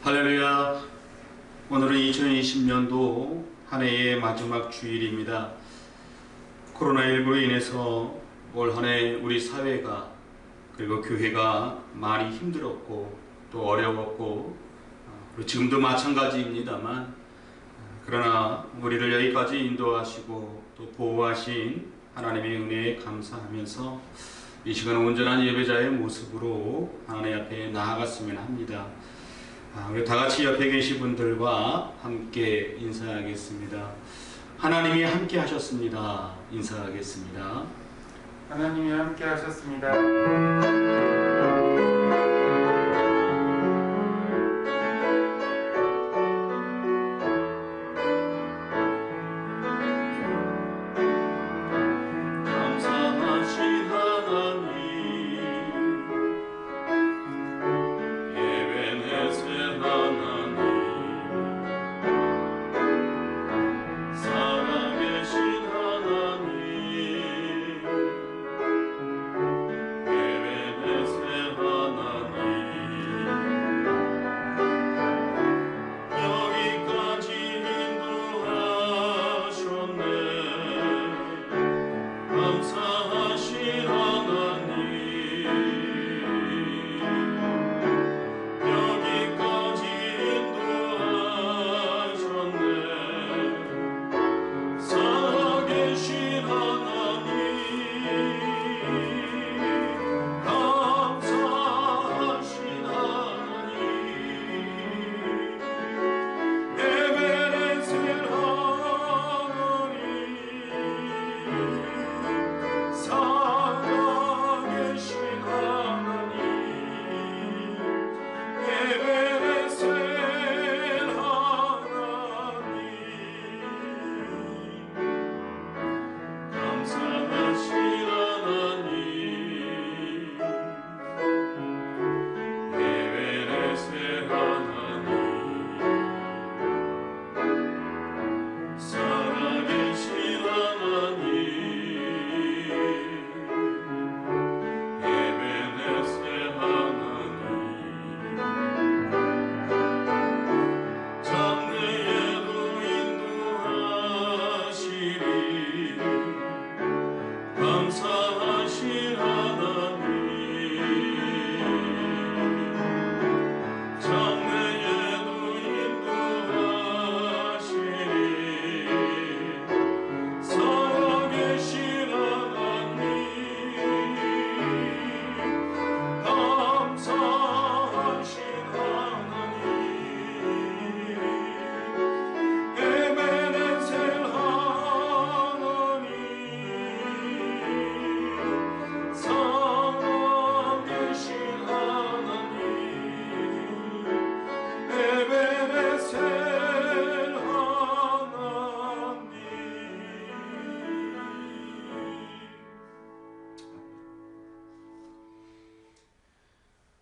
할렐루야. 오늘은 2020년도 한 해의 마지막 주일입니다. 코로나19로 인해서 올 한 해 우리 사회가 그리고 교회가 많이 힘들었고 또 어려웠고 그리고 지금도 마찬가지입니다만, 그러나 우리를 여기까지 인도하시고 또 보호하신 하나님의 은혜에 감사하면서 이 시간 온전한 예배자의 모습으로 하나님 앞에 나아갔으면 합니다. 우리 다 같이 옆에 계신 분들과 함께 인사하겠습니다. 하나님이 함께 하셨습니다. 인사하겠습니다. 하나님이 함께 하셨습니다.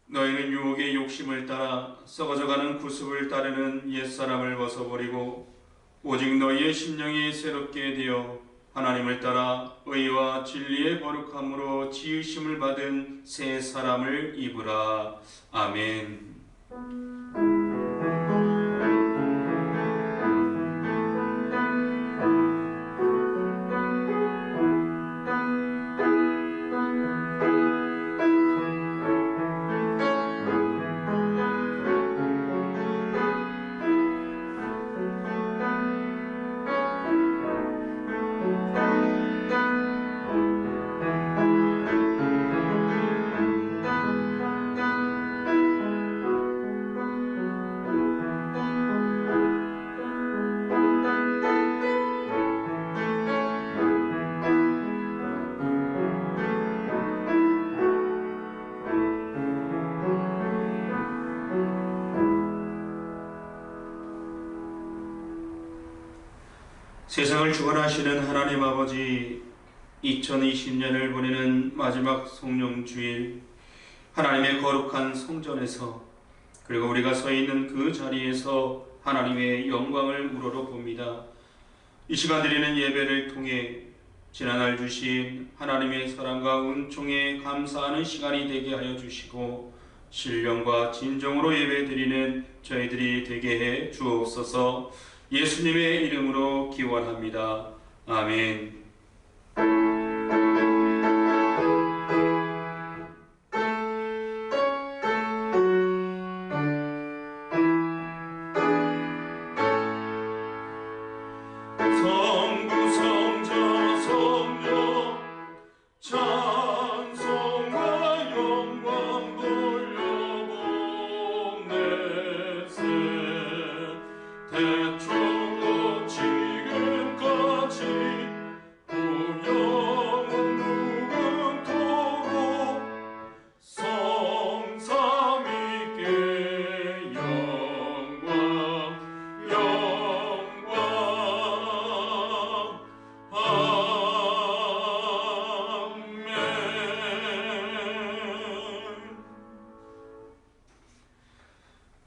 너희는 유혹의 욕심을 따라 썩어져가는 구습을 따르는 옛사람을 벗어버리고 오직 너희의 심령이 새롭게 되어 하나님을 따라 의와 진리의 거룩함으로 지으심을 받은 새 사람을 입으라. 아멘. 세상을 주관하시는 하나님 아버지, 2020년을 보내는 마지막 성령주일, 하나님의 거룩한 성전에서 그리고 우리가 서 있는 그 자리에서 하나님의 영광을 우러러봅니다. 이 시간 드리는 예배를 통해 지난날 주신 하나님의 사랑과 은총에 감사하는 시간이 되게 하여 주시고, 신령과 진정으로 예배드리는 저희들이 되게 해 주옵소서. 예수님의 이름으로 기원합니다. 아멘.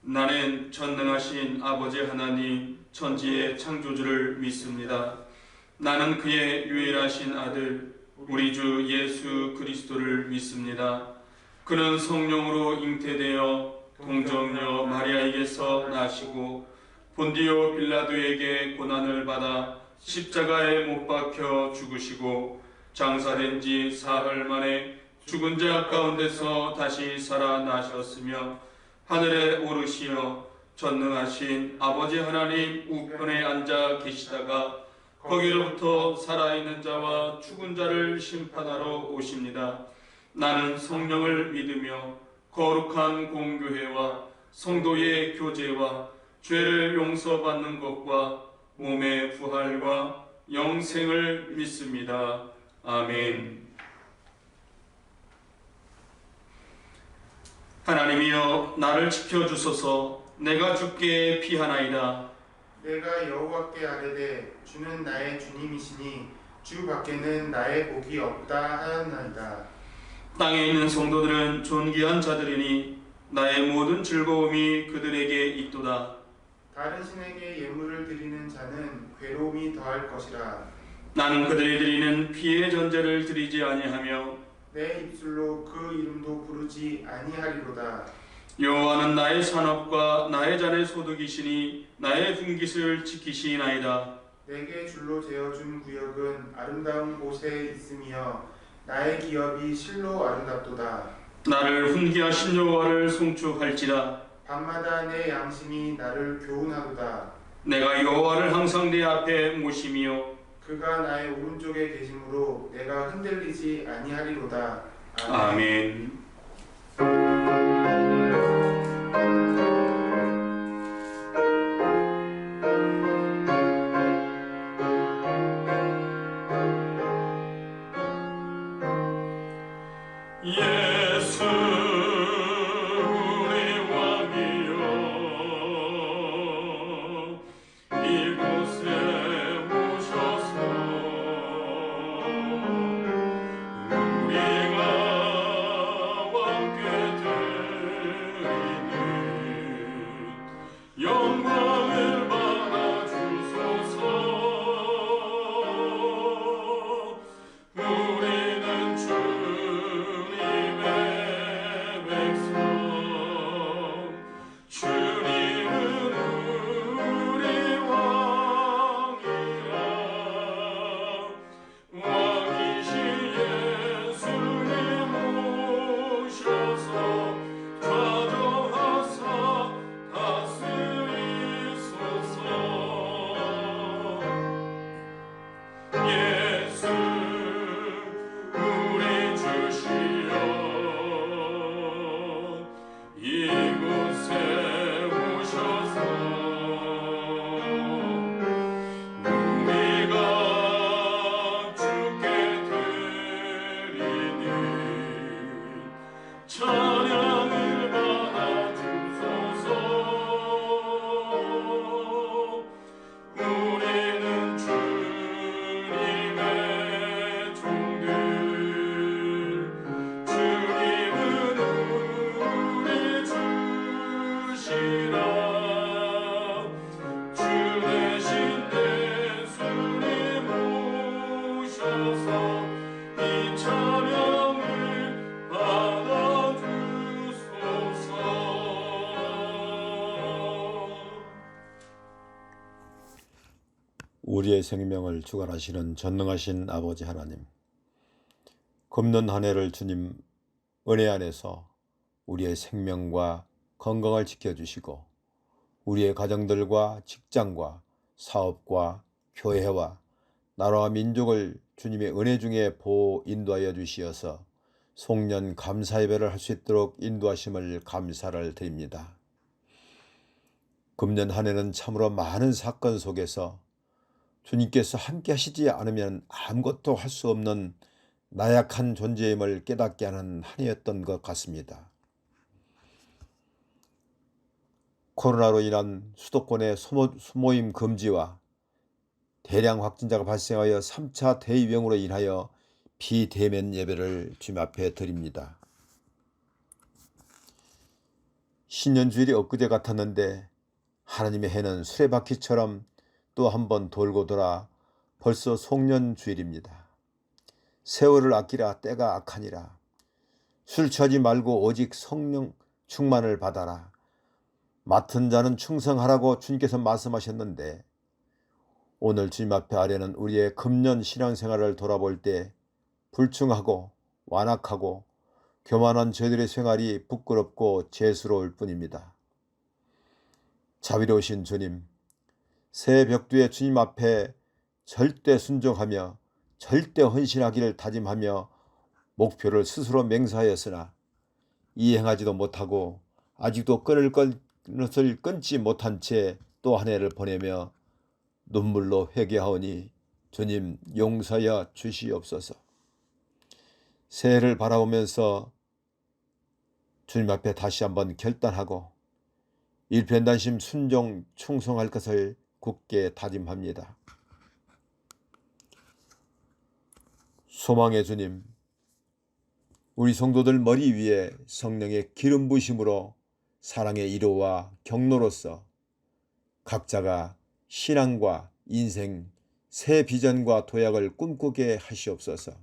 나는 전능하신 아버지 하나님 천지의 창조주를 믿습니다. 나는 그의 유일하신 아들 우리 주 예수 그리스도를 믿습니다. 그는 성령으로 잉태되어 동정녀 마리아에게서 나시고 본디오 빌라도에게 고난을 받아 십자가에 못 박혀 죽으시고 장사된 지 사흘 만에 죽은 자 가운데서 다시 살아나셨으며 하늘에 오르시어 전능하신 아버지 하나님 우편에 앉아 계시다가 거기로부터 살아있는 자와 죽은 자를 심판하러 오십니다. 나는 성령을 믿으며 거룩한 공교회와 성도의 교제와 죄를 용서받는 것과 몸의 부활과 영생을 믿습니다. 아멘. 하나님이여 나를 지켜주소서. 내가 주께 피하나이다. 내가 여호와께 아뢰되 주는 나의 주님이시니 주 밖에는 나의 복이 없다 하였나이다. 땅에 있는 성도들은 존귀한 자들이니 나의 모든 즐거움이 그들에게 있도다. 다른 신에게 예물을 드리는 자는 괴로움이 더할 것이라. 나는 그들이 드리는 피의 전제를 드리지 아니하며 내 입술로 그 이름도 부르지 아니하리로다. 여호와는 나의 산업과 나의 잔의 소득이시니 나의 분깃을 지키시나이다. 내게 줄로 재어준 구역은 아름다운 곳에 있으며 나의 기업이 실로 아름답도다. 나를 훈계하신 여호와를 송축할지라. 밤마다 내 양심이 나를 교훈하도다. 내가 여호와를 항상 내 앞에 모시며 그가 나의 오른쪽에 계심으로 내가 흔들리지 아니하리로다. 아멘. 예수 우리 왕이여 이곳에 오셔서 우리가 왕께 드리는 영광을 받아 주소서. 우리는 주님의 우리의 생명을 주관하시는 전능하신 아버지 하나님, 금년 한 해를 주님 은혜 안에서 우리의 생명과 건강을 지켜주시고 우리의 가정들과 직장과 사업과 교회와 나라와 민족을 주님의 은혜 중에 보호 인도하여 주시어서 송년 감사 예배를 할 수 있도록 인도하심을 감사를 드립니다. 금년 한 해는 참으로 많은 사건 속에서 주님께서 함께 하시지 않으면 아무것도 할 수 없는 나약한 존재임을 깨닫게 하는 한 해였던 것 같습니다. 코로나로 인한 수도권의 소모임 금지와 대량 확진자가 발생하여 3차 대유행으로 인하여 비대면 예배를 주님 앞에 드립니다. 신년주일이 엊그제 같았는데 하나님의 해는 수레바퀴처럼 또 한 번 돌고 돌아 벌써 송년주일입니다. 세월을 아끼라 때가 악하니라. 술 취하지 말고 오직 성령 충만을 받아라. 맡은 자는 충성하라고 주님께서 말씀하셨는데 오늘 주님 앞에 아뢰는 우리의 금년 신앙생활을 돌아볼 때 불충하고 완악하고 교만한 저희들의 생활이 부끄럽고 죄스러울 뿐입니다. 자비로우신 주님, 새해 벽두에 주님 앞에 절대 순종하며 절대 헌신하기를 다짐하며 목표를 스스로 맹세하였으나 이행하지도 못하고 아직도 끊을 것을 끊지 못한 채 또 한 해를 보내며 눈물로 회개하오니 주님 용서하여 주시옵소서. 새해를 바라보면서 주님 앞에 다시 한번 결단하고 일편단심 순종 충성할 것을 굳게 다짐합니다. 소망의 주님, 우리 성도들 머리 위에 성령의 기름 부으심으로 사랑의 이로와 경로로서 각자가 신앙과 인생, 새 비전과 도약을 꿈꾸게 하시옵소서.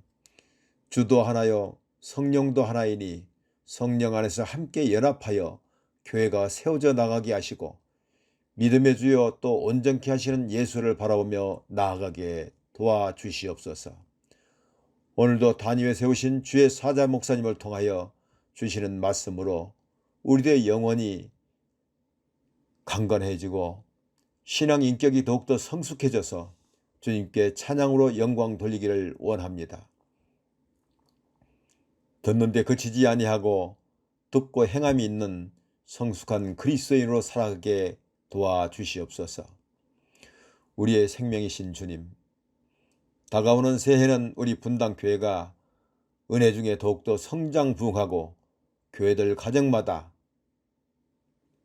주도 하나요 성령도 하나이니 성령 안에서 함께 연합하여 교회가 세워져 나가게 하시고 믿음의 주여 또 온전케 하시는 예수를 바라보며 나아가게 도와주시옵소서. 오늘도 단위에 세우신 주의 사자 목사님을 통하여 주시는 말씀으로 우리들의 영혼이 강건해지고 신앙 인격이 더욱더 성숙해져서 주님께 찬양으로 영광 돌리기를 원합니다. 듣는데 그치지 아니하고 듣고 행함이 있는 성숙한 그리스도인으로 살아가게 도와주시옵소서. 우리의 생명이신 주님, 다가오는 새해는 우리 분당교회가 은혜 중에 더욱더 성장 부흥하고 교회들 가정마다,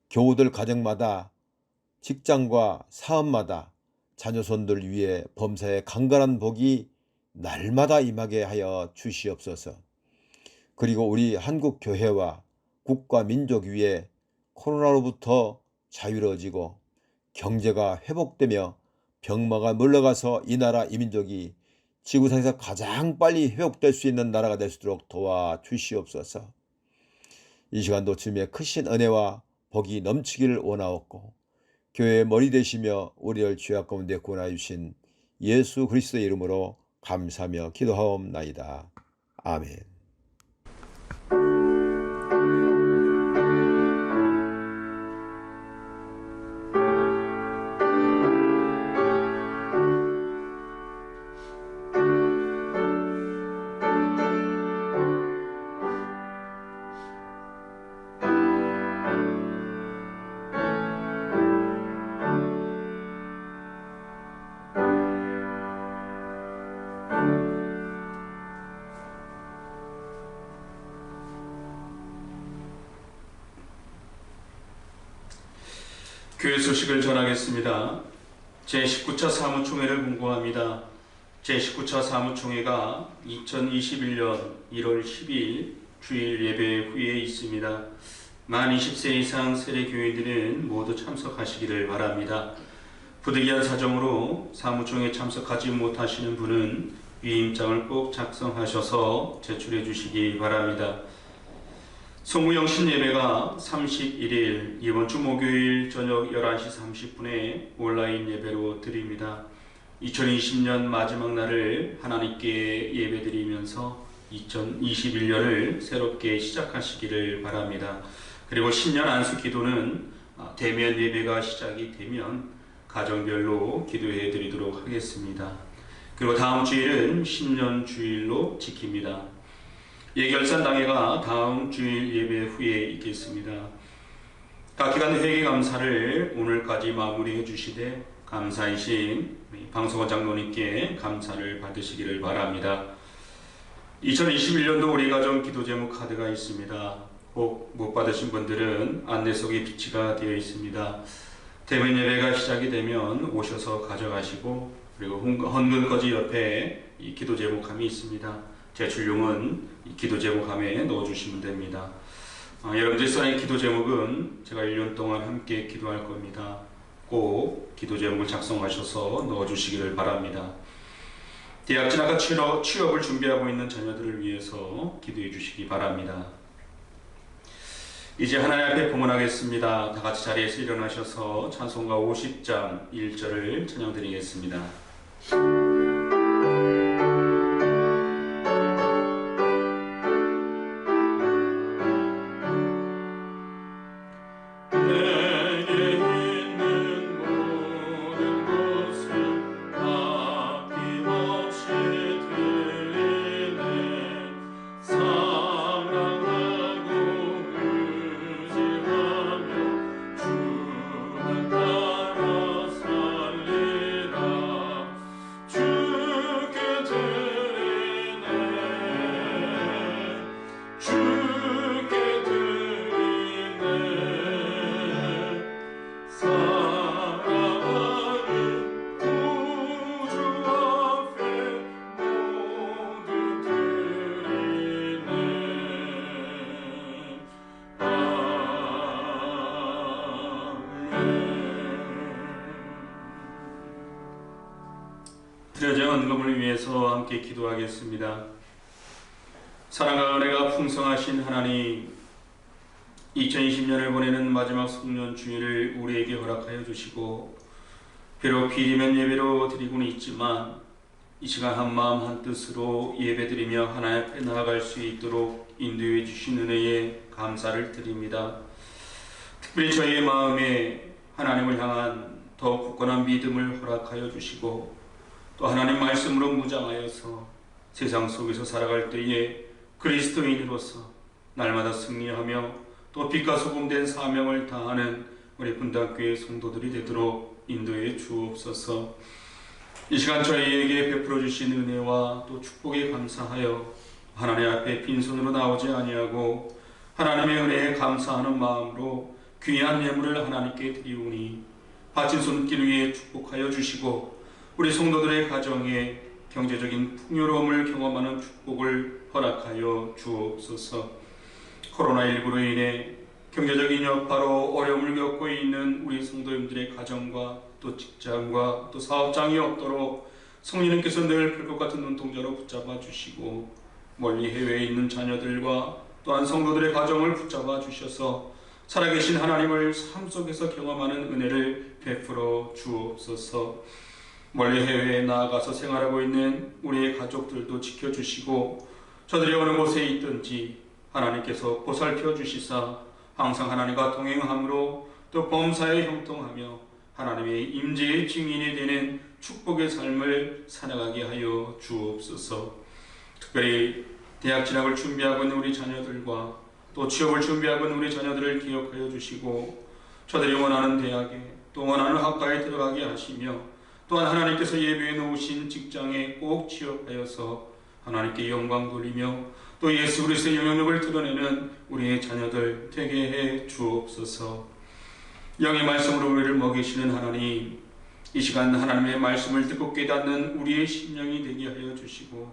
교우들 가정마다, 직장과 사업마다 자녀손들 위해 범사에 강건한 복이 날마다 임하게 하여 주시옵소서. 그리고 우리 한국교회와 국가 민족 위에 코로나로부터 자유로워지고 경제가 회복되며 병마가 물러가서 이 나라 이 민족이 지구상에서 가장 빨리 회복될 수 있는 나라가 될 수 있도록 도와주시옵소서. 이 시간도 주님의 크신 은혜와 복이 넘치기를 원하옵고 교회의 머리 되시며 우리를 죄악 가운데 구원하여 주신 예수 그리스도의 이름으로 감사하며 기도하옵나이다. 아멘. 교회 소식을 전하겠습니다. 제19차 사무총회를 공고합니다. 제19차 사무총회가 2021년 1월 10일 주일 예배 후에 있습니다. 만 20세 이상 세례교인들은 모두 참석하시기를 바랍니다. 부득이한 사정으로 사무총회에 참석하지 못하시는 분은 위임장을 꼭 작성하셔서 제출해 주시기 바랍니다. 송무영신 예배가 31일 이번 주 목요일 저녁 11시 30분에 온라인 예배로 드립니다. 2020년 마지막 날을 하나님께 예배드리면서 2021년을 새롭게 시작하시기를 바랍니다. 그리고 신년 안수 기도는 대면 예배가 시작이 되면 가정별로 기도해 드리도록 하겠습니다. 그리고 다음 주일은 신년 주일로 지킵니다. 예결산 당회가 다음 주일 예배 후에 있겠습니다. 각 기관 회개 감사를 오늘까지 마무리해 주시되 감사이신 방송원 장로님께 감사를 받으시기를 바랍니다. 2021년도 우리 가정 기도 제목 카드가 있습니다. 꼭 못 받으신 분들은 안내석에 비치가 되어 있습니다. 대면 예배가 시작이 되면 오셔서 가져가시고, 그리고 헌금거지 옆에 이 기도 제목함이 있습니다. 제출용은 이 기도 제목함에 넣어주시면 됩니다. 여러분들 써낸 기도 제목은 제가 1년 동안 함께 기도할 겁니다. 꼭 기도 제목을 작성하셔서 넣어주시기를 바랍니다. 대학 진학과 취업을 준비하고 있는 자녀들을 위해서 기도해 주시기 바랍니다. 이제 하나님 앞에 봉헌하겠습니다. 다 같이 자리에서 일어나셔서 찬송가 50장 1절을 찬양드리겠습니다. 드려진 헌금을 위해서 함께 기도하겠습니다. 사랑과 은혜가 풍성하신 하나님, 2020년을 보내는 마지막 송년 주일을 우리에게 허락하여 주시고, 비록 비대면 예배로 드리고는 있지만 이 시간 한마음 한뜻으로 예배드리며 하나님 앞에 나아갈 수 있도록 인도해 주신 은혜에 감사를 드립니다. 특별히 저희의 마음에 하나님을 향한 더 굳건한 믿음을 허락하여 주시고, 또 하나님 말씀으로 무장하여서 세상 속에서 살아갈 때에 그리스도인으로서 날마다 승리하며 또 빛과 소금 된 사명을 다하는 우리 분당교회 성도들이 되도록 인도해 주옵소서. 이 시간 저희에게 베풀어 주신 은혜와 또 축복에 감사하여 하나님 앞에 빈손으로 나오지 아니하고 하나님의 은혜에 감사하는 마음으로 귀한 예물을 하나님께 드리오니 바친 손길 위에 축복하여 주시고, 우리 성도들의 가정에 경제적인 풍요로움을 경험하는 축복을 허락하여 주옵소서. 코로나19로 인해 경제적인 여파로 어려움을 겪고 있는 우리 성도님들의 가정과 또 직장과 또 사업장이 없도록 성령님께서 늘 별것 같은 눈동자로 붙잡아 주시고, 멀리 해외에 있는 자녀들과 또한 성도들의 가정을 붙잡아 주셔서 살아계신 하나님을 삶 속에서 경험하는 은혜를 베풀어 주옵소서. 멀리 해외에 나아가서 생활하고 있는 우리의 가족들도 지켜주시고, 저들이 어느 곳에 있든지 하나님께서 보살펴 주시사 항상 하나님과 동행함으로 또 범사에 형통하며 하나님의 임재의 증인이 되는 축복의 삶을 살아가게 하여 주옵소서. 특별히 대학 진학을 준비하고 있는 우리 자녀들과 또 취업을 준비하고 있는 우리 자녀들을 기억하여 주시고, 저들이 원하는 대학에 또 원하는 학과에 들어가게 하시며, 또한 하나님께서 예비해 놓으신 직장에 꼭 취업하여서 하나님께 영광 돌리며 또 예수 그리스도의 영향력을 드러내는 우리의 자녀들 되게 해 주옵소서. 영의 말씀으로 우리를 먹이시는 하나님, 이 시간 하나님의 말씀을 듣고 깨닫는 우리의 심령이 되게 하여 주시고,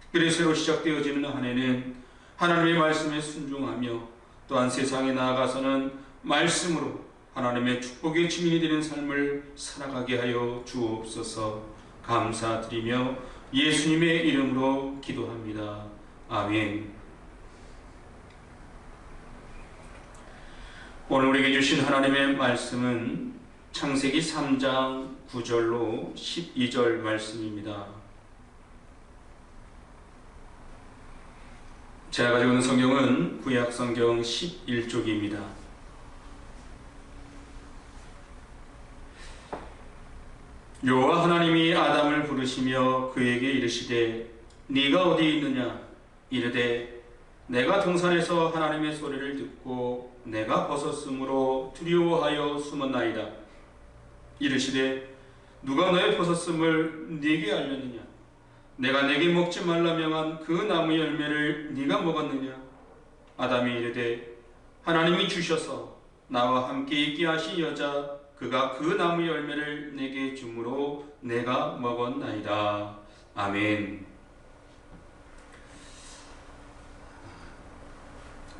특별히 새로 시작되어지는 한 해는 하나님의 말씀에 순종하며 또한 세상에 나아가서는 말씀으로 하나님의 축복의 증인이 되는 삶을 살아가게 하여 주옵소서. 감사드리며 예수님의 이름으로 기도합니다. 아멘. 오늘 우리에게 주신 하나님의 말씀은 창세기 3장 9절로 12절 말씀입니다. 제가 가지고 있는 성경은 구약 성경 11쪽입니다. 여호와 하나님이 아담을 부르시며 그에게 이르시되 네가 어디 있느냐 이르되 내가 동산에서 하나님의 소리를 듣고 내가 벗었으므로 두려워하여 숨었나이다. 이르시되 누가 너의 벗었음을 네게 알렸느냐 내가 내게 먹지 말라 명한 그 나무 열매를 네가 먹었느냐. 아담이 이르되 하나님이 주셔서 나와 함께 있게 하신 여자 그가 그 나무 열매를 내게 주므로 내가 먹었나이다. 아멘.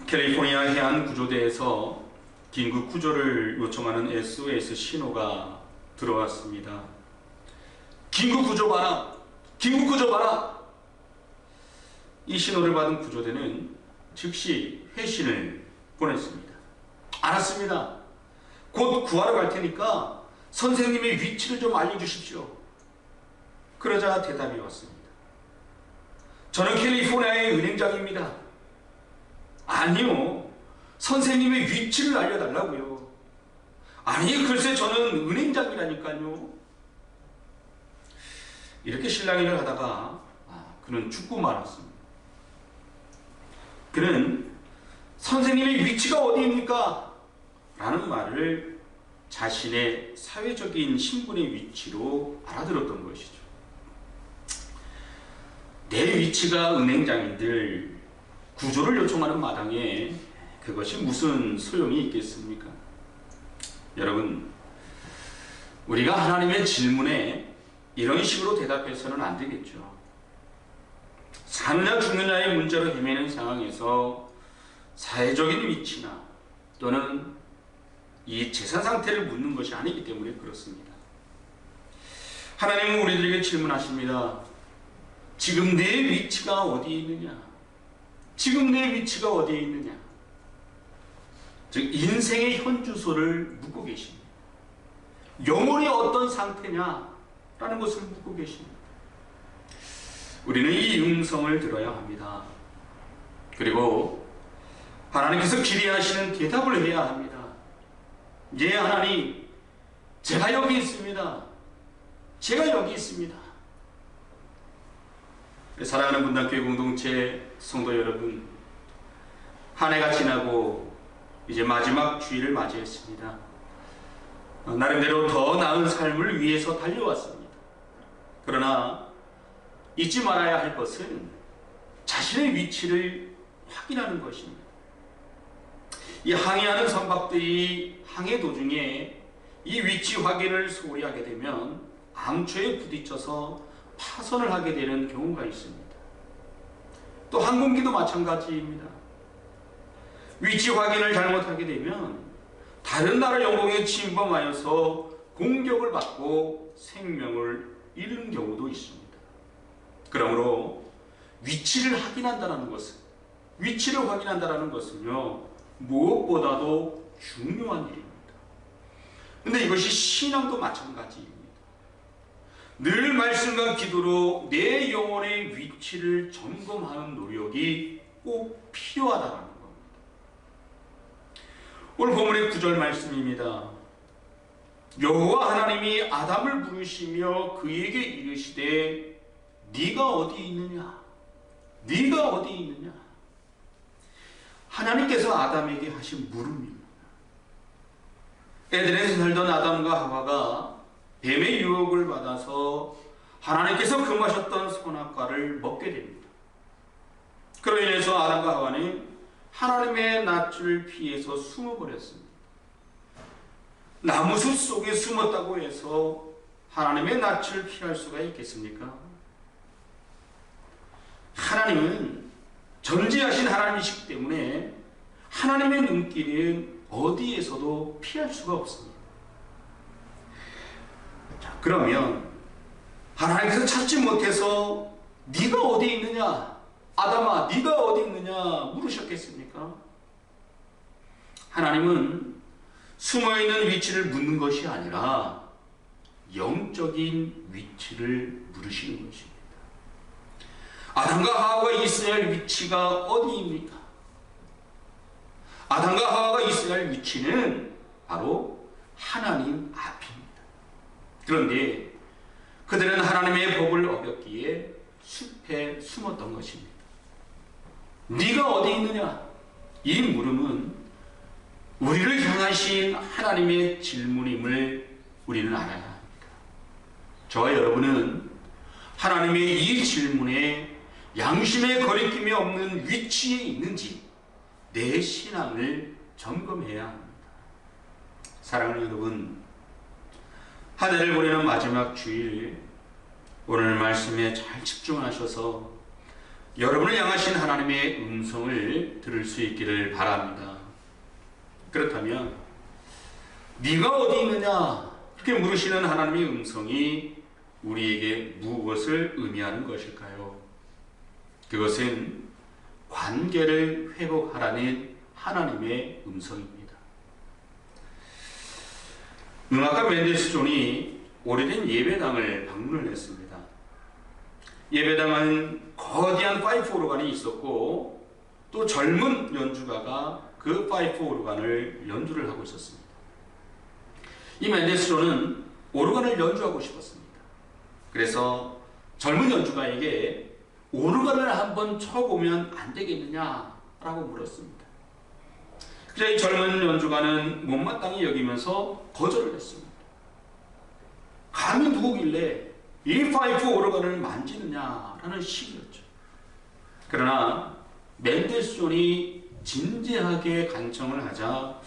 캘리포니아 해안 구조대에서 긴급 구조를 요청하는 SOS 신호가 들어왔습니다. 긴급 구조 바람! 긴급 구조 바람! 이 신호를 받은 구조대는 즉시 회신을 보냈습니다. 알았습니다. 곧 구하러 갈 테니까 선생님의 위치를 좀 알려주십시오. 그러자 대답이 왔습니다. 저는 캘리포니아의 은행장입니다. 아니요, 선생님의 위치를 알려달라고요. 아니, 글쎄 저는 은행장이라니까요. 이렇게 실랑이를 하다가 그는 죽고 말았습니다. 그는 선생님의 위치가 어디입니까? 라는 말을 자신의 사회적인 신분의 위치로 알아들었던 것이죠. 내 위치가 은행장인들 구조를 요청하는 마당에 그것이 무슨 소용이 있겠습니까? 여러분, 우리가 하나님의 질문에 이런 식으로 대답해서는 안 되겠죠. 사느냐 죽느냐의 문제로 헤매는 상황에서 사회적인 위치나 또는 이 재산 상태를 묻는 것이 아니기 때문에 그렇습니다. 하나님은 우리들에게 질문하십니다. 지금 내 위치가 어디에 있느냐? 지금 내 위치가 어디에 있느냐? 즉 인생의 현주소를 묻고 계십니다. 영혼이 어떤 상태냐? 라는 것을 묻고 계십니다. 우리는 이 음성을 들어야 합니다. 그리고 하나님께서 기대하시는 대답을 해야 합니다. 예, 하나님, 제가 여기 있습니다. 제가 여기 있습니다. 사랑하는 분당교회 공동체 성도 여러분, 한 해가 지나고 이제 마지막 주일을 맞이했습니다. 나름대로 더 나은 삶을 위해서 달려왔습니다. 그러나 잊지 말아야 할 것은 자신의 위치를 확인하는 것입니다. 이 항해하는 선박들이 항해 도중에 이 위치 확인을 소홀히 하게 되면 암초에 부딪혀서 파손을 하게 되는 경우가 있습니다. 또 항공기도 마찬가지입니다. 위치 확인을 잘못하게 되면 다른 나라 영공에 침범하여서 공격을 받고 생명을 잃는 경우도 있습니다. 그러므로 위치를 확인한다는 것은요, 무엇보다도 중요한 일입니다. 그런데 이것이 신앙도 마찬가지입니다. 늘 말씀과 기도로 내 영혼의 위치를 점검하는 노력이 꼭 필요하다는 겁니다. 오늘 본문의 9절 말씀입니다. 여호와 하나님이 아담을 부르시며 그에게 이르시되 네가 어디 있느냐? 네가 어디 있느냐? 하나님께서 아담에게 하신 물음입니다. 에덴에서 살던 아담과 하와가 뱀의 유혹을 받아서 하나님께서 금하셨던 선악과를 먹게 됩니다. 그로 인해서 아담과 하와는 하나님의 낯을 피해서 숨어버렸습니다. 나무숲 속에 숨었다고 해서 하나님의 낯을 피할 수가 있겠습니까? 하나님은 전지하신 하나님이시기 때문에 하나님의 눈길은 어디에서도 피할 수가 없습니다. 자, 그러면 하나님께서 찾지 못해서 네가 어디 있느냐? 아담아, 네가 어디 있느냐? 물으셨겠습니까? 하나님은 숨어있는 위치를 묻는 것이 아니라 영적인 위치를 물으시는 것입니다. 아담과 하와가 있어야 할 위치가 어디입니까? 아담과 하와가 있어야 할 위치는 바로 하나님 앞입니다. 그런데 그들은 하나님의 법을 어겼기에 숲에 숨었던 것입니다. 네가 어디 있느냐? 이 물음은 우리를 향하신 하나님의 질문임을 우리는 알아야 합니다. 저와 여러분은 하나님의 이 질문에 양심의 거리낌이 없는 위치에 있는지 내 신앙을 점검해야 합니다. 사랑하는 여러분, 한 해를 보내는 마지막 주일, 오늘 말씀에 잘 집중하셔서 여러분을 향하신 하나님의 음성을 들을 수 있기를 바랍니다. 그렇다면 네가 어디 있느냐? 이렇게 물으시는 하나님의 음성이 우리에게 무엇을 의미하는 것일까요? 그것은 관계를 회복하라는 하나님의 음성입니다. 음악가 맨델스 존이 오래된 예배당을 방문을 했습니다. 예배당은 거대한 파이프 오르간이 있었고 또 젊은 연주가가 그 파이프 오르간을 연주를 하고 있었습니다. 이 맨델스 존은 오르간을 연주하고 싶었습니다. 그래서 젊은 연주가에게 오르간을 한번 쳐보면 안 되겠느냐라고 물었습니다. 그래서 이 젊은 연주가는 못마땅히 여기면서 거절을 했습니다. 감히 누구길래 이 파이프 오르간을 만지느냐라는 식이었죠. 그러나 맨델스 존이 진지하게 간청을 하자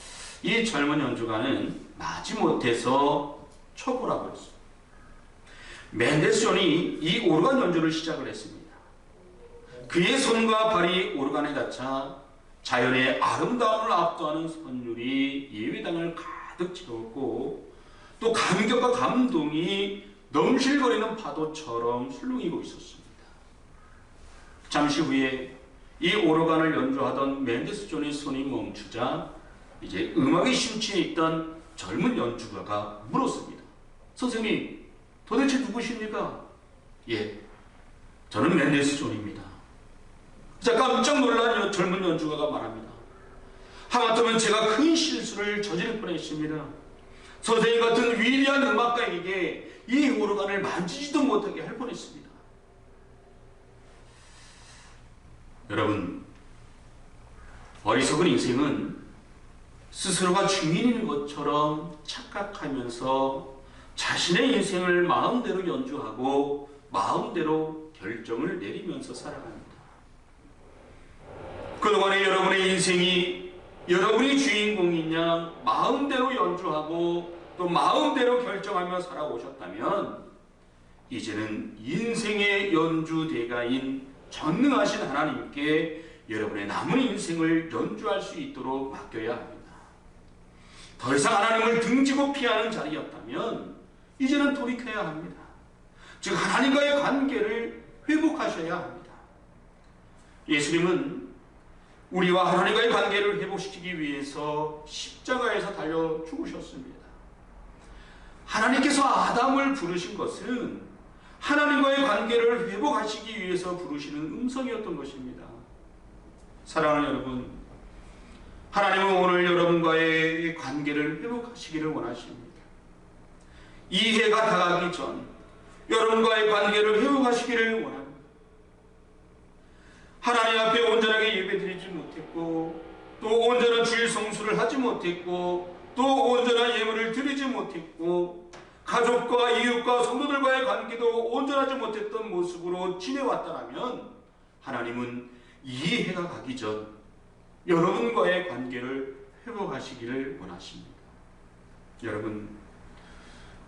이 젊은 연주가는 마지못해서 쳐보라고 했습니다. 맨델스 존이 이 오르간 연주를 시작을 했습니다. 그의 손과 발이 오르간에 닿자 자연의 아름다움을 압도하는 선율이 예배당을 가득 채웠고 또 감격과 감동이 넘실거리는 파도처럼 술렁이고 있었습니다. 잠시 후에 이 오르간을 연주하던 맨델스 존의 손이 멈추자 이제 음악에 심취해 있던 젊은 연주가가 물었습니다. 선생님, 도대체 누구십니까? 예, 저는 맨델스 존입니다. 자, 깜짝 놀란 젊은 연주가가 말합니다. 하마터면 제가 큰 실수를 저지를 뻔했습니다. 선생님 같은 위대한 음악가에게 이 오르간을 만지지도 못하게 할 뻔했습니다. 여러분, 어리석은 인생은 스스로가 주인인 것처럼 착각하면서 자신의 인생을 마음대로 연주하고 마음대로 결정을 내리면서 살아갑니다. 그동안에 여러분의 인생이 여러분이 주인공이냐 마음대로 연주하고 또 마음대로 결정하며 살아오셨다면 이제는 인생의 연주대가인 전능하신 하나님께 여러분의 남은 인생을 연주할 수 있도록 맡겨야 합니다. 더 이상 하나님을 등지고 피하는 자리였다면 이제는 돌이켜야 합니다. 즉 하나님과의 관계를 회복하셔야 합니다. 예수님은 우리와 하나님과의 관계를 회복시키기 위해서 십자가에서 달려 죽으셨습니다. 하나님께서 아담을 부르신 것은 하나님과의 관계를 회복하시기 위해서 부르시는 음성이었던 것입니다. 사랑하는 여러분, 하나님은 오늘 여러분과의 관계를 회복하시기를 원하십니다. 이 해가 다가기 전 여러분과의 관계를 회복하시기를 원합니다. 하나님 앞에 온전하게 예배드리지 못했고 또 온전한 주일 성수를 하지 못했고 또 온전한 예물을 드리지 못했고 가족과 이웃과 성도들과의 관계도 온전하지 못했던 모습으로 지내왔다면 하나님은 이 해가 가기 전 여러분과의 관계를 회복하시기를 원하십니다. 여러분,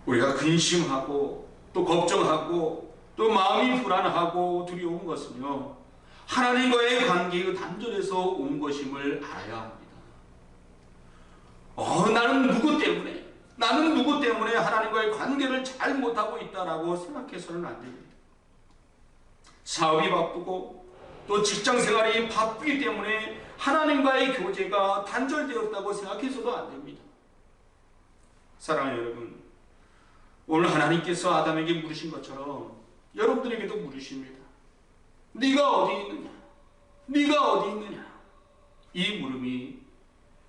우리가 근심하고 또 걱정하고 또 마음이 불안하고 두려운 것은요, 하나님과의 관계가 단절해서 온 것임을 알아야 합니다. 나는 누구 때문에 하나님과의 관계를 잘 못하고 있다라고 생각해서는 안 됩니다. 사업이 바쁘고 또 직장 생활이 바쁘기 때문에 하나님과의 교제가 단절되었다고 생각해서도 안 됩니다. 사랑하는 여러분, 오늘 하나님께서 아담에게 물으신 것처럼 여러분들에게도 물으십니다. 네가 어디 있느냐? 네가 어디 있느냐? 이 물음이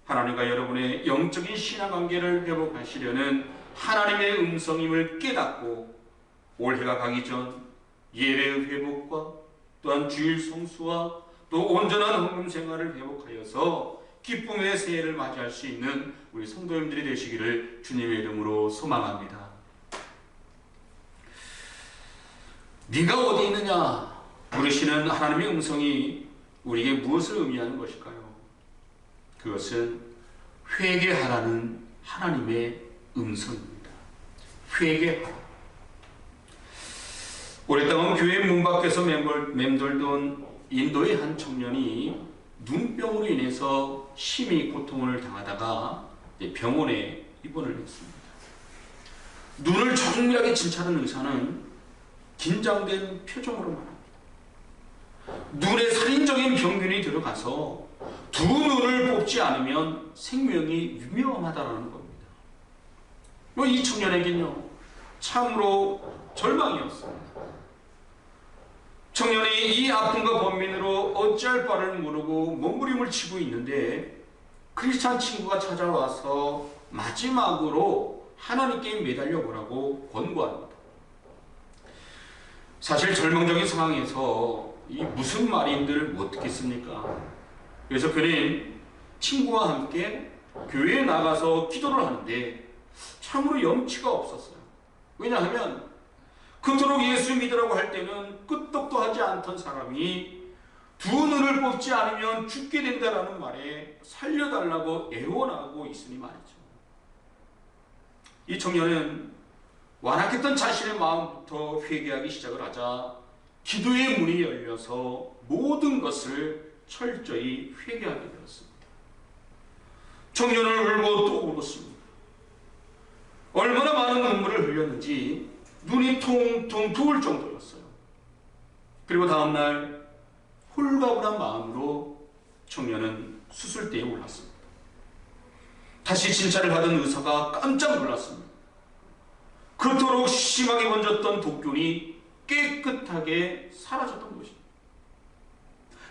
하나님과 여러분의 영적인 신앙관계를 회복하시려는 하나님의 음성임을 깨닫고 올해가 가기 전 예배의 회복과 또한 주일 성수와 또 온전한 헌금 생활을 회복하여서 기쁨의 새해를 맞이할 수 있는 우리 성도님들이 되시기를 주님의 이름으로 소망합니다. 네가 어디 있느냐 물으시는 하나님의 음성이 우리에게 무엇을 의미하는 것일까요? 그것은 회개하라는 하나님의 음성입니다. 회개하라. 오랫동안 교회 문 밖에서 맴돌던 인도의 한 청년이 눈병으로 인해서 심히 고통을 당하다가 병원에 입원을 했습니다. 눈을 정밀하게 진찰한 의사는 긴장된 표정으로 말합니다. 눈에 살인적인 병균이 들어가서 두 눈을 뽑지 않으면 생명이 위험하다는 겁니다. 이 청년에게는요, 참으로 절망이었습니다. 청년이 이 아픔과 번민으로 어찌할 바를 모르고 몸부림을 치고 있는데 크리스찬 친구가 찾아와서 마지막으로 하나님께 매달려 보라고 권고합니다. 사실 절망적인 상황에서 이 무슨 말인들 못 듣겠습니까? 그래서 그는 친구와 함께 교회에 나가서 기도를 하는데 참으로 염치가 없었어요. 왜냐하면 그토록 예수 믿으라고 할 때는 끄떡도 하지 않던 사람이 두 눈을 뽑지 않으면 죽게 된다라는 말에 살려달라고 애원하고 있으니 말이죠. 이 청년은 완악했던 자신의 마음부터 회개하기 시작을 하자 기도의 문이 열려서 모든 것을 철저히 회개하게 되었습니다. 청년을 울고 또 울었습니다. 얼마나 많은 눈물을 흘렸는지 눈이 통통 부을 정도였어요. 그리고 다음날 홀가분한 마음으로 청년은 수술대에 올랐습니다. 다시 진찰을 하던 의사가 깜짝 놀랐습니다. 그토록 심하게 번졌던 독균이 깨끗하게 사라졌던 것입니다.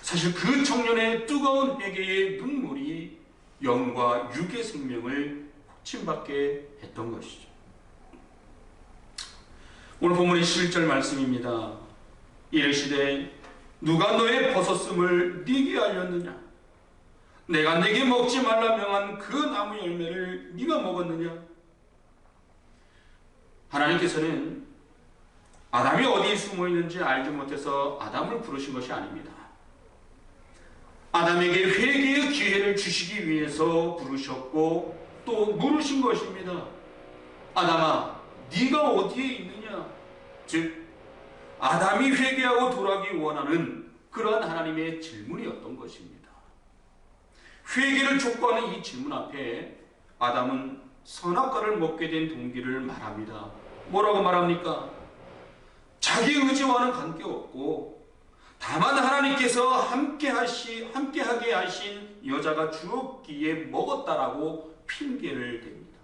사실 그 청년의 뜨거운 회개의 눈물이 영과 육의 생명을 고침받게 했던 것이죠. 오늘 본문의 11절 말씀입니다. 이르시되 누가 너의 벗었음을 네게 알렸느냐? 내가 네게 먹지 말라 명한 그 나무 열매를 네가 먹었느냐? 하나님께서는 아담이 어디에 숨어 있는지 알지 못해서 아담을 부르신 것이 아닙니다. 아담에게 회개의 기회를 주시기 위해서 부르셨고 또 물으신 것입니다. 아담아, 네가 어디에 있느냐? 즉 아담이 회개하고 돌아가기 원하는 그러한 하나님의 질문이었던 것입니다. 회개를 촉구하는 이 질문 앞에 아담은 선악과를 먹게 된 동기를 말합니다. 뭐라고 말합니까? 자기 의지와는 관계없고 다만 하나님께서 함께하게 하신 여자가 주었기에 먹었다라고 핑계를 댑니다.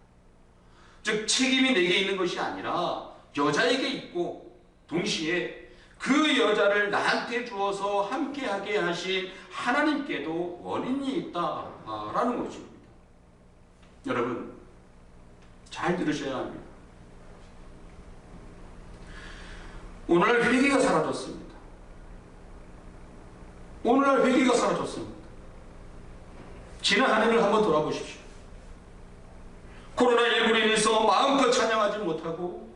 즉 책임이 내게 있는 것이 아니라 여자에게 있고 동시에 그 여자를 나한테 주어서 함께하게 하신 하나님께도 원인이 있다라는 것입니다. 여러분 잘 들으셔야 합니다. 오늘날 회개가 사라졌습니다. 오늘날 회개가 사라졌습니다. 지난 한 해를 한번 돌아보십시오. 코로나19로 인해서 마음껏 찬양하지 못하고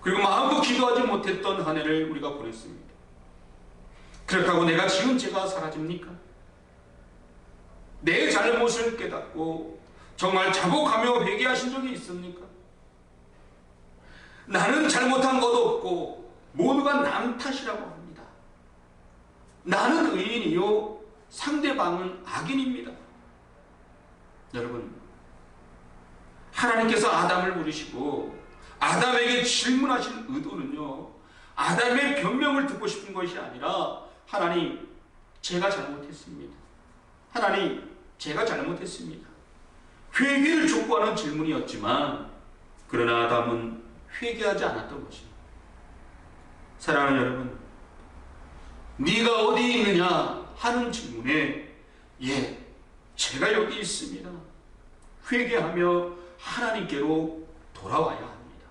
그리고 마음껏 기도하지 못했던 한 해를 우리가 보냈습니다. 그렇다고 내가 지은 죄가 사라집니까? 내 잘못을 깨닫고 정말 자복하며 회개하신 적이 있습니까? 나는 잘못한 것도 없고 모두가 남 탓이라고 합니다. 나는 의인이요 상대방은 악인입니다. 여러분, 하나님께서 아담을 부르시고 아담에게 질문하신 의도는요, 아담의 변명을 듣고 싶은 것이 아니라 하나님, 제가 잘못했습니다. 하나님, 제가 잘못했습니다. 회개를 촉구하는 질문이었지만 그러나 아담은 회개하지 않았던 것입니다. 사랑하는 여러분, 네가 어디 있느냐 하는 질문에 예, 제가 여기 있습니다. 회개하며 하나님께로 돌아와야 합니다.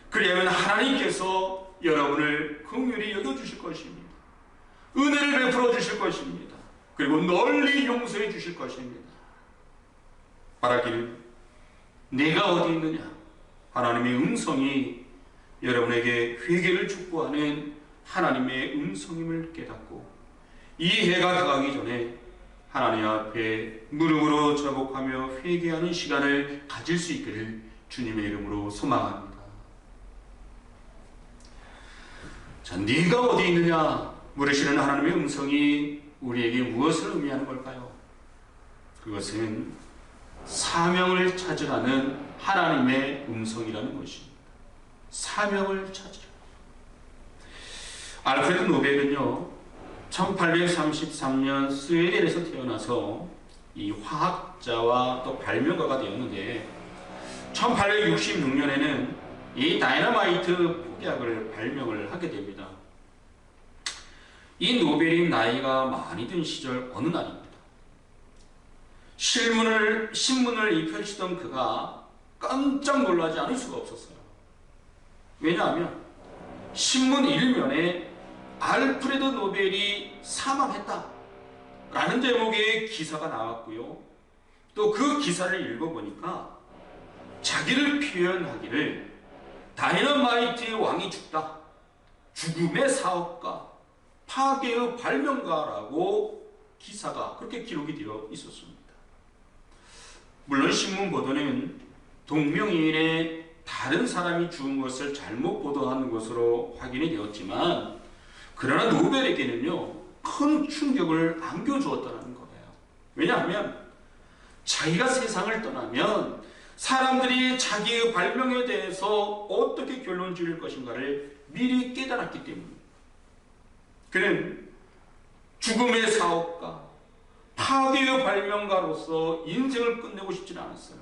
그리하면 하나님께서 여러분을 긍휼히 여겨주실 것입니다. 은혜를 베풀어 주실 것입니다. 그리고 널리 용서해 주실 것입니다. 바라기를 내가 어디 있느냐 하나님의 음성이 여러분에게 회개를 촉구하는 하나님의 음성임을 깨닫고 이 해가 다가기 전에 하나님 앞에 무릎으로 절복하며 회개하는 시간을 가질 수 있기를 주님의 이름으로 소망합니다. 자, 네가 어디 있느냐 물으시는 하나님의 음성이 우리에게 무엇을 의미하는 걸까요? 그것은 사명을 찾으라는 하나님의 음성이라는 것입니다. 사명을 찾으라. 알프레드 노벨은요, 1833년 스웨덴에서 태어나서 이 화학자와 또 발명가가 되었는데 1866년에는 이 다이너마이트 폭약을 발명을 하게 됩니다. 이 노벨이 나이가 많이 든 시절 어느 날입니다. 신문을 펼치던 그가 깜짝 놀라지 않을 수가 없었어요. 왜냐하면 신문 1면에 알프레드 노벨이 사망했다 라는 제목의 기사가 나왔고요. 또 그 기사를 읽어보니까 자기를 표현하기를 다이너마이트의 왕이 죽다, 죽음의 사업가, 파괴의 발명가라고 기사가 그렇게 기록이 되어 있었습니다. 물론 신문 보도는 동명이인의 다른 사람이 죽은 것을 잘못 보도하는 것으로 확인이 되었지만 그러나 노벨에게는요 큰 충격을 안겨주었다는 거예요. 왜냐하면 자기가 세상을 떠나면 사람들이 자기의 발명에 대해서 어떻게 결론 지을 것인가를 미리 깨달았기 때문입니다. 그는 죽음의 사업가, 파괴의 발명가로서 인생을 끝내고 싶지는 않았어요.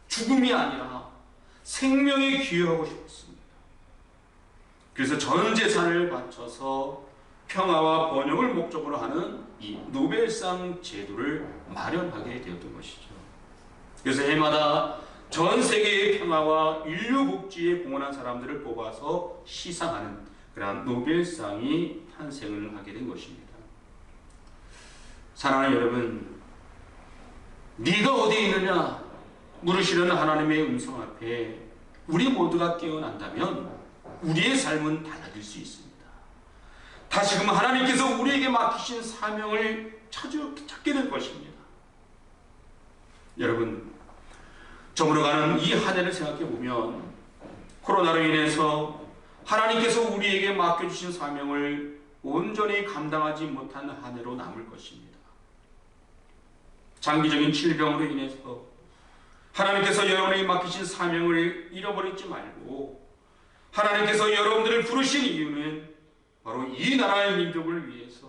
죽음이 아니라 생명에 기여하고 싶었습니다. 그래서 전 재산을 바쳐서 평화와 번영을 목적으로 하는 이 노벨상 제도를 마련하게 되었던 것이죠. 그래서 해마다 전 세계의 평화와 인류 복지에 공헌한 사람들을 뽑아서 시상하는 그러한 노벨상이 탄생을 하게 된 것입니다. 사랑하는 여러분, 네가 어디 있느냐 물으시는 하나님의 음성 앞에 우리 모두가 깨어난다면 우리의 삶은 달라질 수 있습니다. 다시금 하나님께서 우리에게 맡기신 사명을 찾게 될 것입니다. 여러분, 저물어가는 이 한 해를 생각해 보면 코로나로 인해서 하나님께서 우리에게 맡겨주신 사명을 온전히 감당하지 못한 한 해로 남을 것입니다. 장기적인 질병으로 인해서 하나님께서 여러분에게 맡기신 사명을 잃어버리지 말고 하나님께서 여러분들을 부르신 이유는 바로 이 나라의 민족을 위해서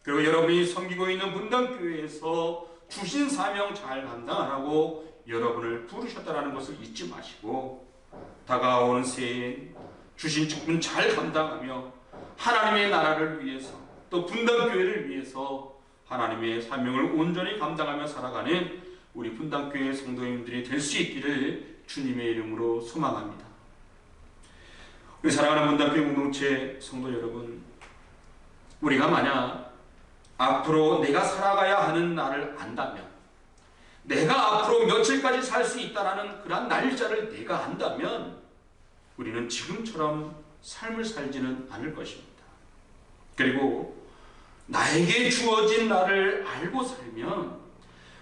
그리고 여러분이 섬기고 있는 분당교회에서 주신 사명 잘 감당하라고 여러분을 부르셨다는 것을 잊지 마시고 다가오는 새해 주신 직분 잘 감당하며 하나님의 나라를 위해서 또 분당교회를 위해서 하나님의 사명을 온전히 감당하며 살아가는 우리 분당교회 성도님들이 될 수 있기를 주님의 이름으로 소망합니다. 우리 사랑하는 분당교회 공동체 성도 여러분, 우리가 만약 앞으로 내가 살아가야 하는 날을 안다면, 내가 앞으로 며칠까지 살 수 있다라는 그런 날짜를 내가 안다면 우리는 지금처럼 삶을 살지는 않을 것입니다. 그리고 나에게 주어진 날을 알고 살면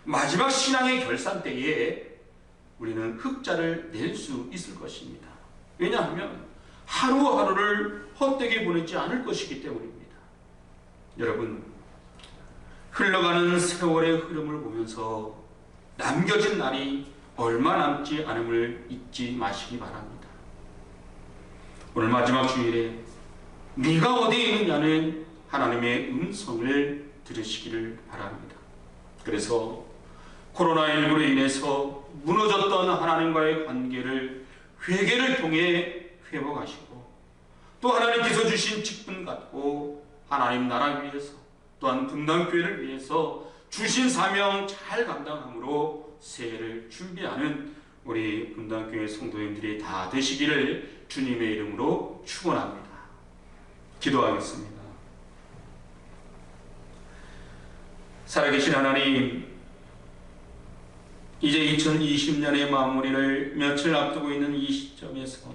마지막 신앙의 결산 때에 우리는 흑자를 낼 수 있을 것입니다. 왜냐하면 하루하루를 헛되게 보내지 않을 것이기 때문입니다. 여러분, 흘러가는 세월의 흐름을 보면서 남겨진 날이 얼마 남지 않음을 잊지 마시기 바랍니다. 오늘 마지막 주일에 네가 어디에 있느냐는 하나님의 음성을 들으시기를 바랍니다. 그래서 코로나19로 인해서 무너졌던 하나님과의 관계를 회개를 통해 회복하시고 또 하나님께서 주신 직분 갖고 하나님 나라 위해서 또한 분당교회를 위해서 주신 사명 잘 감당함으로 새해를 준비하는 우리 분당교회 성도님들이 다 되시기를 주님의 이름으로 축원합니다. 기도하겠습니다. 살아계신 하나님, 이제 2020년의 마무리를 며칠 앞두고 있는 이 시점에서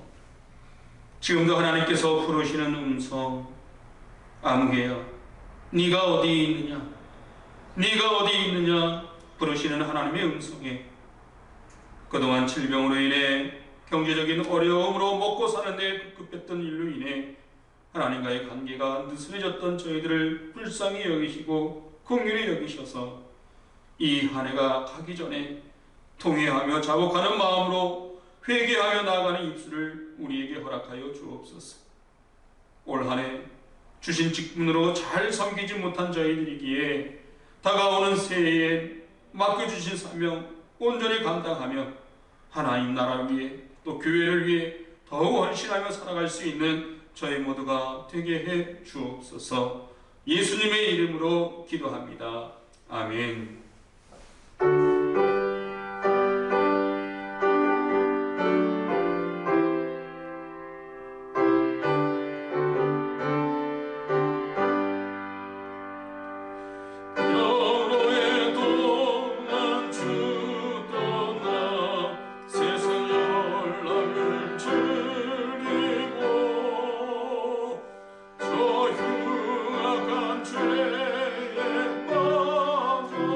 지금도 하나님께서 부르시는 음성, 아무개야 네가 어디 있느냐, 네가 어디 있느냐 부르시는 하나님의 음성에 그동안 질병으로 인해 경제적인 어려움으로 먹고 사는 데 급급했던 일로 인해 하나님과의 관계가 느슨해졌던 저희들을 불쌍히 여기시고 긍휼히 여기셔서 이 한 해가 가기 전에 통회하며 자복하는 마음으로 회개하며 나아가는 입술을 우리에게 허락하여 주옵소서. 올 한 해 주신 직분으로 잘 섬기지 못한 저희들이기에 다가오는 새해에 맡겨주신 사명 온전히 감당하며 하나님 나라 위에 또 교회를 위해 더욱 헌신하며 살아갈 수 있는 저희 모두가 되게 해 주옵소서. 예수님의 이름으로 기도합니다. 아멘. 저 흉악한 죄에 빠져서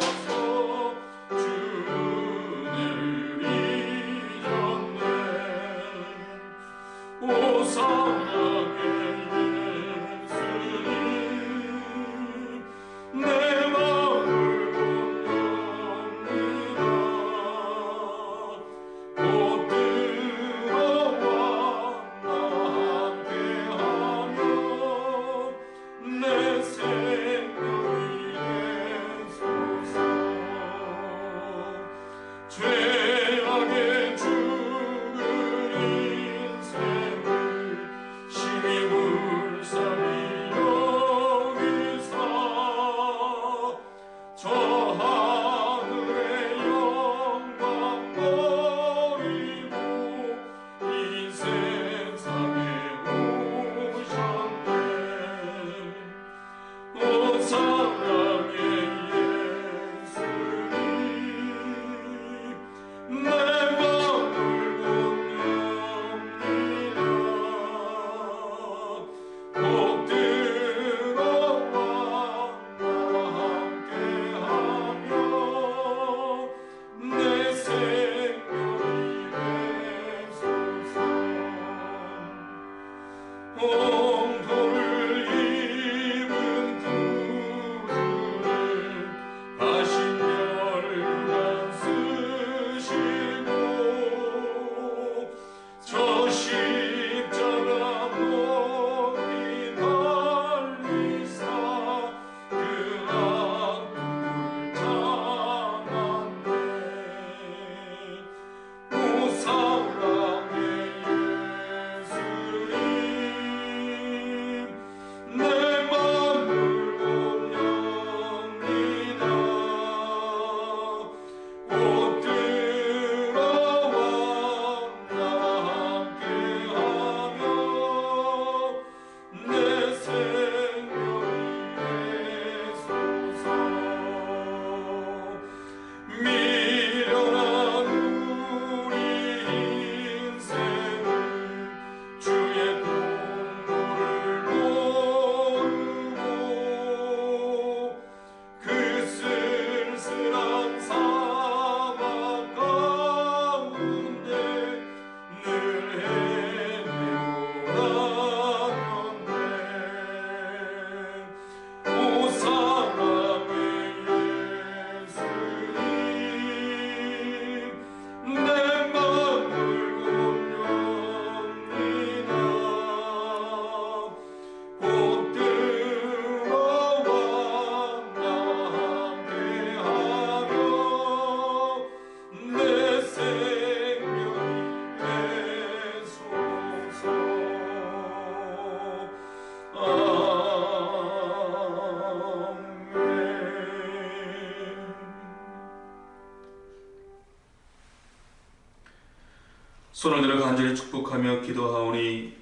손을 들어 간절히 축복하며 기도하오니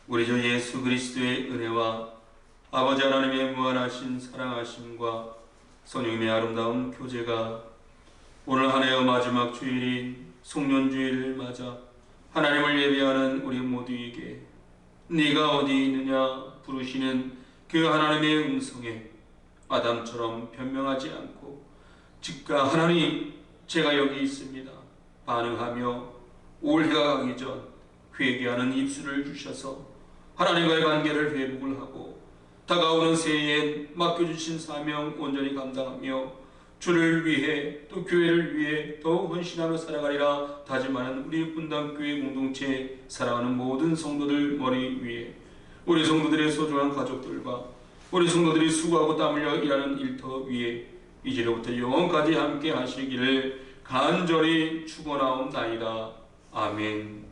우리 주 예수 그리스도의 은혜와 아버지 하나님의 무한하신 사랑하심과 성령님의 아름다운 교제가 오늘 한 해의 마지막 주일인 송년주일을 맞아 하나님을 예배하는 우리 모두에게 네가 어디 있느냐 부르시는 그 하나님의 음성에 아담처럼 변명하지 않고 즉각 하나님 제가 여기 있습니다 반응하며 올해가 가기 전 회개하는 입술을 주셔서 하나님과의 관계를 회복을 하고 다가오는 새해에 맡겨주신 사명 온전히 감당하며 주를 위해 또 교회를 위해 더욱 헌신하며 살아가리라 다짐하는 우리 분당교회 공동체 사랑하는 모든 성도들 머리 위에 우리 성도들의 소중한 가족들과 우리 성도들이 수고하고 땀 흘려 일하는 일터 위에 이제로부터 영원까지 함께 하시기를 간절히 축원하옵나이다. 아멘.